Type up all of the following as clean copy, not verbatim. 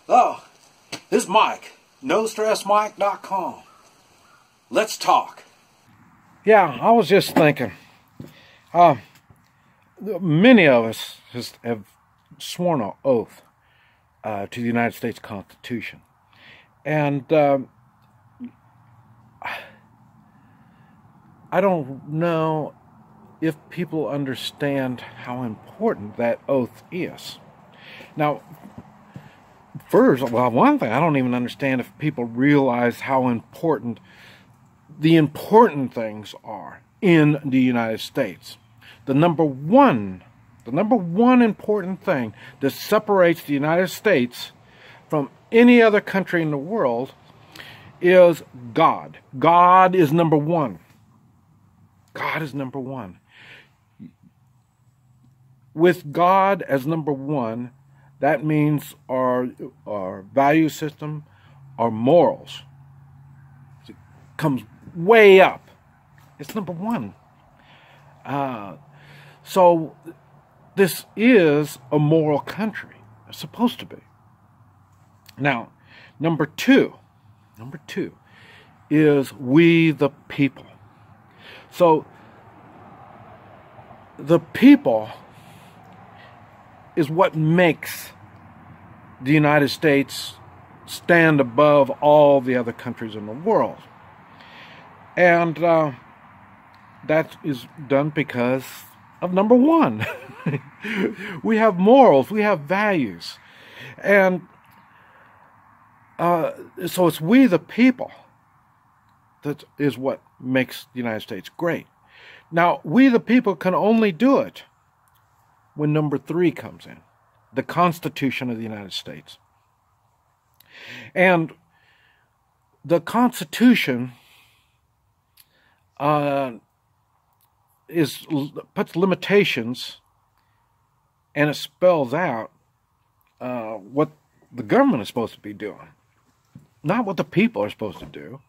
Oh, this is Mike, NoStressMike.com. Let's talk. Yeah, I was just thinking, many of us have sworn an oath to the United States Constitution. And I don't know if people understand how important that oath is. Now, first, well, one thing, I don't even understand if people realize how important the important things are in the United States. The number one important thing that separates the United States from any other country in the world is God. God is number one. God is number one. With God as number one, that means our value system, our morals, it comes way up. It's number one. So this is a moral country. It's supposed to be. Now, number two is we the people. So the people is what makes the United States stand above all the other countries in the world. And that is done because of number one. We have morals, we have values. And so it's we the people that is what makes the United States great. Now, we the people can only do it when number three comes in, the Constitution of the United States. And the Constitution puts limitations, and it spells out what the government is supposed to be doing, not what the people are supposed to do,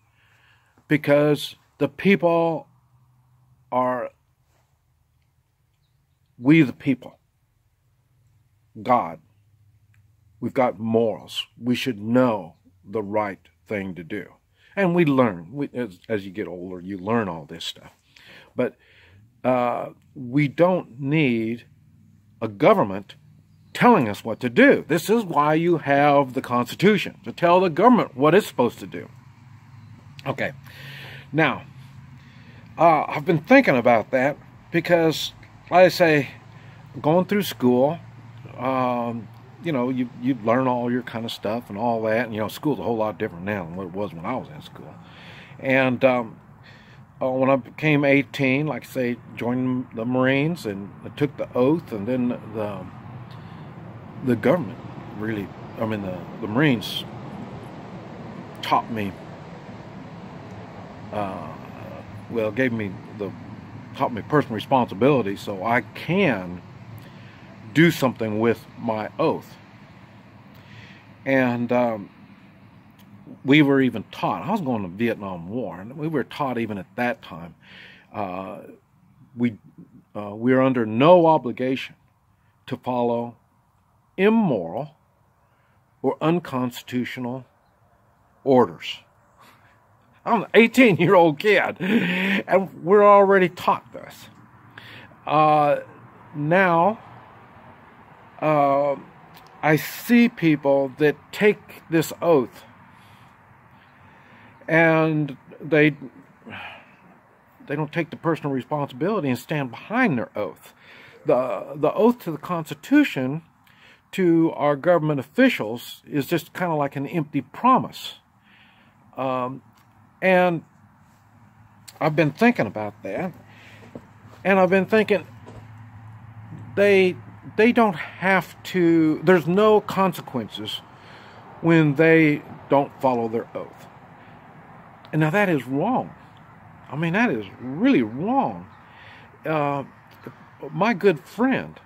because the people are we the people. God. We've got morals. We should know the right thing to do. And we learn. As you get older, you learn all this stuff. But we don't need a government telling us what to do. This is why you have the Constitution, to tell the government what it's supposed to do. Okay. Now, I've been thinking about that because, like I say, going through school, you know, you learn all your kind of stuff and all that. And, you know, school's a whole lot different now than what it was when I was in school. And when I became 18, like I say, joined the Marines and I took the oath, and then the government really, I mean, the Marines taught me, taught me personal responsibility, so I can do something with my oath. And we were even taught, I was going to the Vietnam War, and we were taught even at that time, we are under no obligation to follow immoral or unconstitutional orders. I'm an 18-year-old kid, and we're already taught this. Now, I see people that take this oath and they don't take the personal responsibility and stand behind their oath. The oath to the Constitution to our government officials is just kind of like an empty promise. And I've been thinking about that, and I've been thinking they don't have to, there's no consequences when they don't follow their oath. And now that is wrong. I mean, that is really wrong. My good friend,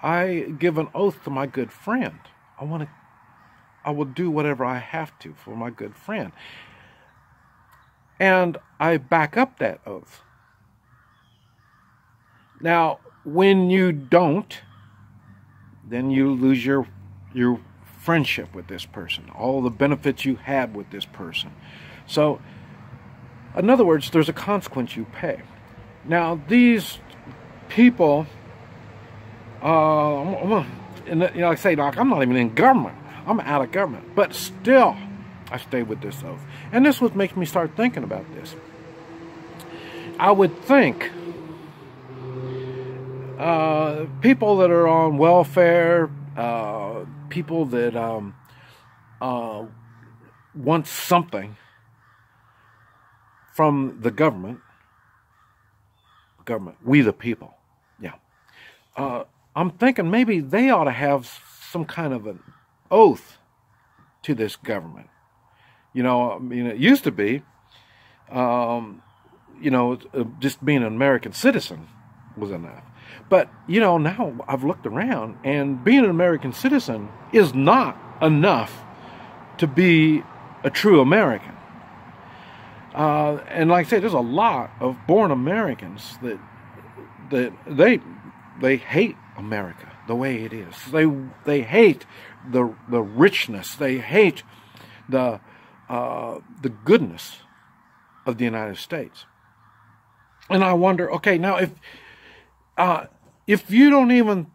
I give an oath to my good friend. I will do whatever I have to for my good friend. And I back up that oath. Now, when you don't, then you lose your friendship with this person, all the benefits you had with this person. So, in other words, there's a consequence you pay. Now, these people, and I say, Doc, I'm not even in government. I'm out of government. But still, I stay with this oath. And this what makes me start thinking about this. I would think people that are on welfare, people that want something from the government, we the people, yeah. I'm thinking maybe they ought to have some kind of an oath to this government. You know, I mean, it used to be, just being an American citizen was enough. But, now I've looked around, and being an American citizen is not enough to be a true American. And like I say, there's a lot of born Americans that they hate America the way it is. They hate the richness. They hate the goodness of the United States. And I wonder, okay, now if you don't even,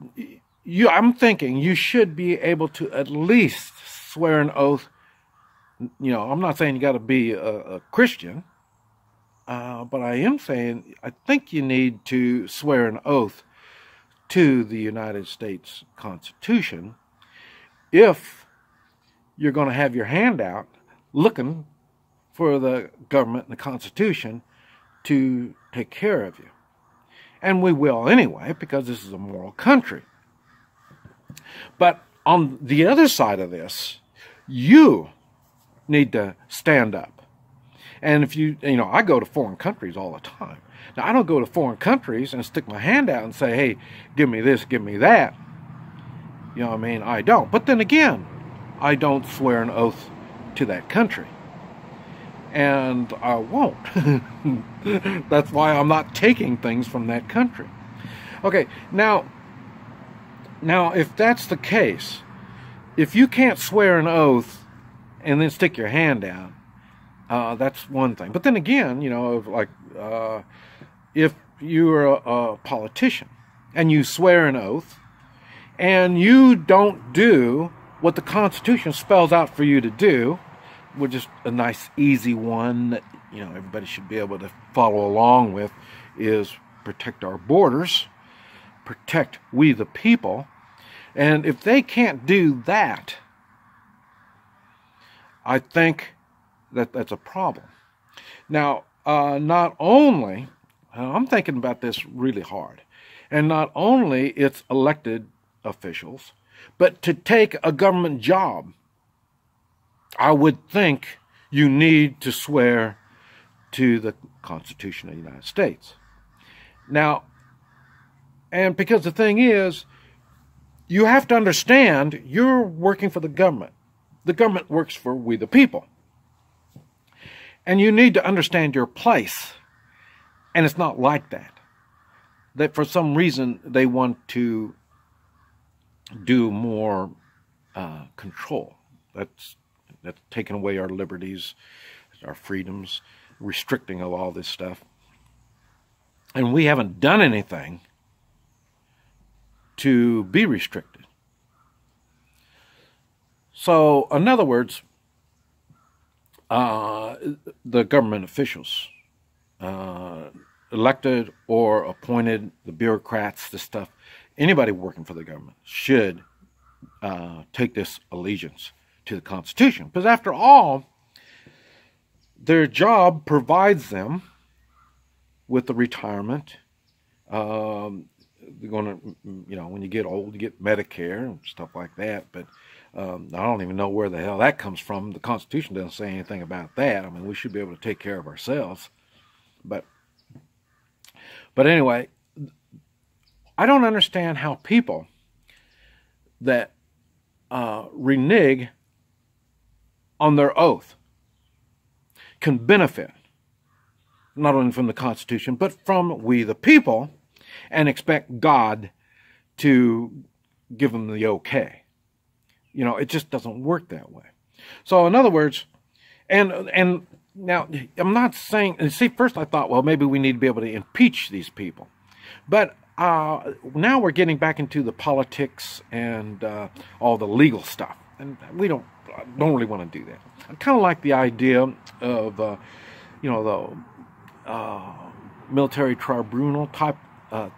I'm thinking you should be able to at least swear an oath. I'm not saying you got to be a Christian, but I am saying I think you need to swear an oath to the United States Constitution if you're going to have your hand out looking for the government and the Constitution to take care of you. And we will anyway, because this is a moral country. But on the other side of this, you need to stand up. And if I go to foreign countries all the time. Now, I don't go to foreign countries and stick my hand out and say, hey, give me this, give me that. You know what I mean? I don't. But then again, I don't swear an oath to that country. And I won't. That's why I'm not taking things from that country. Okay, now if that's the case, if you can't swear an oath and then stick your hand out, that's one thing. But then again, if you're a politician and you swear an oath and you don't do what the Constitution spells out for you to do, which is a nice, easy one that everybody should be able to follow along with, is protect our borders, protect we the people. And if they can't do that, I think that's a problem. Now, not only, I'm thinking about this really hard, and not only it's elected officials, but to take a government job, I would think you need to swear to the Constitution of the United States. Now, and because the thing is, you have to understand you're working for the government. The government works for we the people. And you need to understand your place. And it's not like that. That for some reason they want to do more control. That's taking away our liberties, our freedoms, restricting of all this stuff. And we haven't done anything to be restricted. So, in other words, the government officials, elected or appointed, the bureaucrats, the stuff, anybody working for the government should take this allegiance to the Constitution. Because after all, their job provides them with the retirement. They're going to, when you get old, you get Medicare and stuff like that. But I don't even know where the hell that comes from. The Constitution doesn't say anything about that. I mean, we should be able to take care of ourselves. But anyway, I don't understand how people that renege on their oath can benefit not only from the Constitution, but from we the people, and expect God to give them the okay. You know, it just doesn't work that way. So in other words, and now I'm not saying, and see, first I thought, well, maybe we need to be able to impeach these people. But now we're getting back into the politics and all the legal stuff. And we don't really want to do that. I kind of like the idea of, you know, the military tribunal type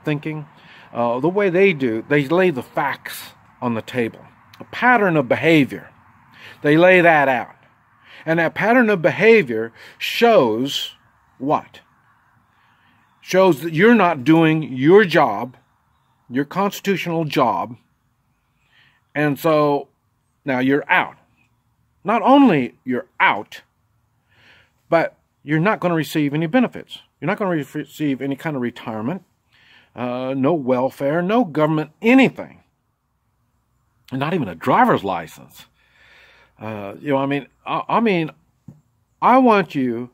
thinking. The way they do, they lay the facts on the table. A pattern of behavior. They lay that out. And that pattern of behavior shows what? Shows that you're not doing your job, your constitutional job, and so now you're out. Not only you're out, but you're not going to receive any benefits. You're not going to receive any kind of retirement, no welfare, no government, anything. And not even a driver's license. You know, I mean, I want you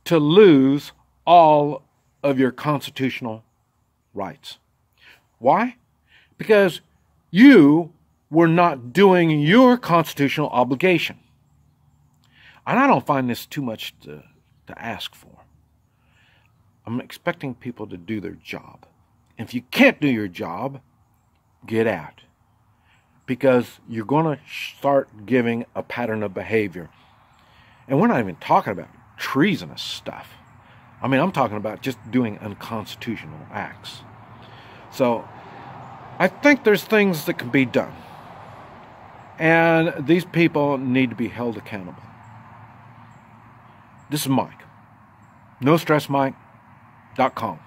to lose all of your constitutional rights. Why? Because you were not doing your constitutional obligation. And I don't find this too much to ask for. I'm expecting people to do their job. And if you can't do your job, get out. Because you're going to start giving a pattern of behavior. And we're not even talking about treasonous stuff. I mean, I'm talking about just doing unconstitutional acts. So, I think there's things that can be done. And these people need to be held accountable. This is Mike. NoStressMike.com.